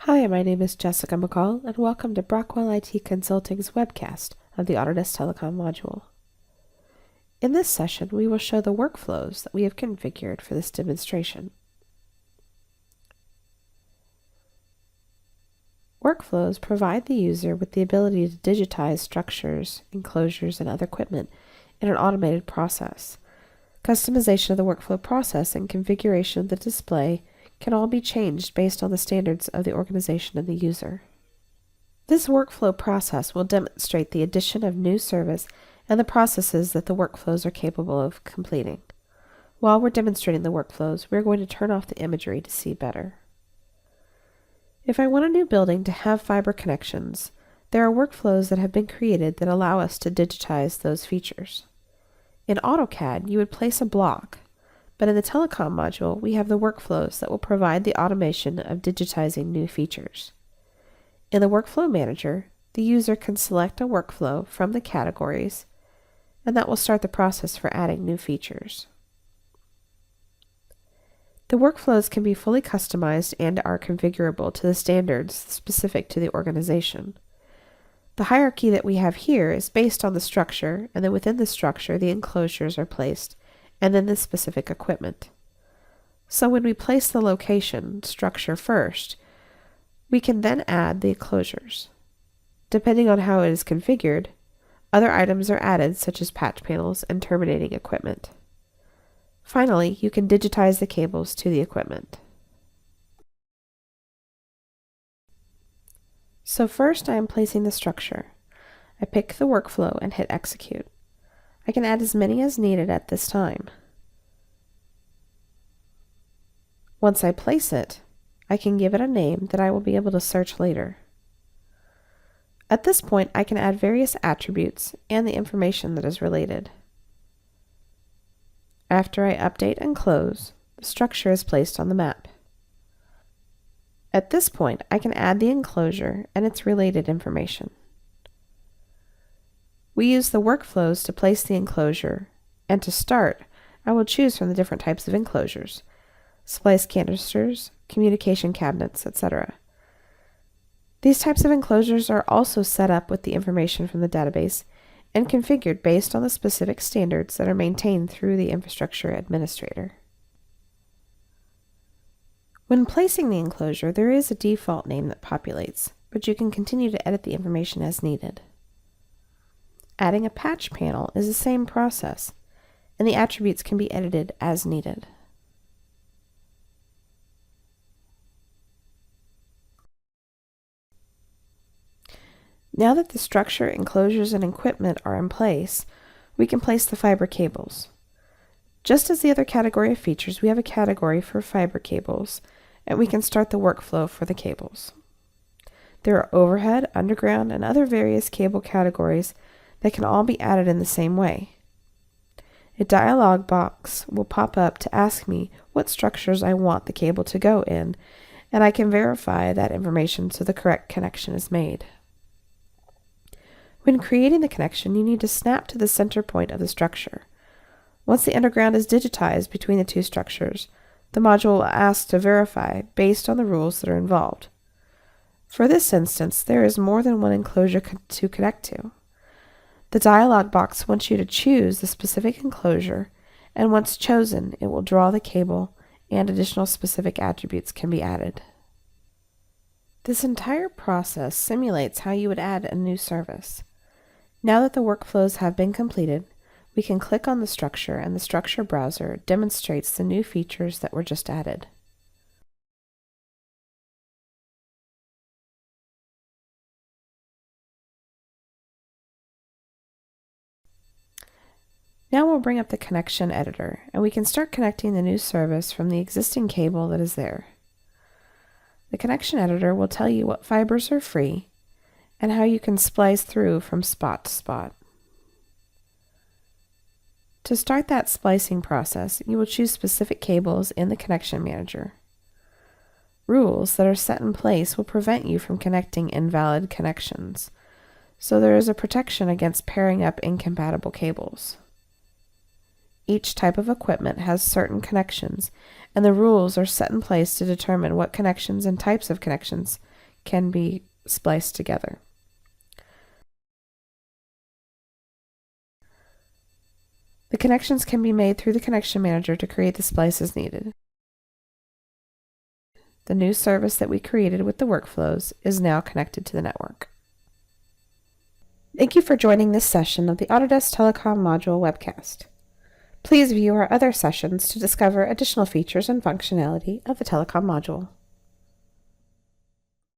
Hi, my name is Jessica McCall, and welcome to Brockwell IT Consulting's webcast of the Autodesk Telecom Module. In this session, we will show the workflows that we have configured for this demonstration. Workflows provide the user with the ability to digitize structures, enclosures, and other equipment in an automated process. Customization of the workflow process and configuration of the display can all be changed based on the standards of the organization and the user. This workflow process will demonstrate the addition of new service and the processes that the workflows are capable of completing. While we're demonstrating the workflows, we're going to turn off the imagery to see better. If I want a new building to have fiber connections, there are workflows that have been created that allow us to digitize those features. In AutoCAD, you would place a block, but in the Telecom module, we have the workflows that will provide the automation of digitizing new features. In the Workflow Manager, the user can select a workflow from the categories, and that will start the process for adding new features. The workflows can be fully customized and are configurable to the standards specific to the organization. The hierarchy that we have here is based on the structure, and then within the structure the enclosures are placed, and then the specific equipment. So when we place the location structure first, we can then add the enclosures. Depending on how it is configured, other items are added such as patch panels and terminating equipment. Finally, you can digitize the cables to the equipment. So first I am placing the structure. I pick the workflow and hit execute. I can add as many as needed at this time. Once I place it, I can give it a name that I will be able to search later. At this point, I can add various attributes and the information that is related. After I update and close, the structure is placed on the map. At this point, I can add the enclosure and its related information. We use the workflows to place the enclosure, and to start, I will choose from the different types of enclosures: splice canisters, communication cabinets, etc. These types of enclosures are also set up with the information from the database and configured based on the specific standards that are maintained through the infrastructure administrator. When placing the enclosure, there is a default name that populates, but you can continue to edit the information as needed. Adding a patch panel is the same process, and the attributes can be edited as needed. Now that the structure, enclosures, and equipment are in place, we can place the fiber cables. Just as the other category of features, we have a category for fiber cables, and we can start the workflow for the cables. There are overhead, underground, and other various cable categories that can all be added in the same way. A dialog box will pop up to ask me what structures I want the cable to go in, and I can verify that information so the correct connection is made. When creating the connection, you need to snap to the center point of the structure. Once the underground is digitized between the two structures, the module will ask to verify based on the rules that are involved. For this instance, there is more than one enclosure to connect to. The dialog box wants you to choose the specific enclosure, and once chosen, it will draw the cable and additional specific attributes can be added. This entire process simulates how you would add a new service. Now that the workflows have been completed, we can click on the structure, and the structure browser demonstrates the new features that were just added. Now we'll bring up the connection editor, and we can start connecting the new service from the existing cable that is there. The connection editor will tell you what fibers are free and how you can splice through from spot to spot. To start that splicing process, you will choose specific cables in the Connection Manager. Rules that are set in place will prevent you from connecting invalid connections, so there is a protection against pairing up incompatible cables. Each type of equipment has certain connections, and the rules are set in place to determine what connections and types of connections can be spliced together. The connections can be made through the Connection Manager to create the splices needed. The new service that we created with the workflows is now connected to the network. Thank you for joining this session of the Autodesk Telecom Module webcast. Please view our other sessions to discover additional features and functionality of the Telecom Module.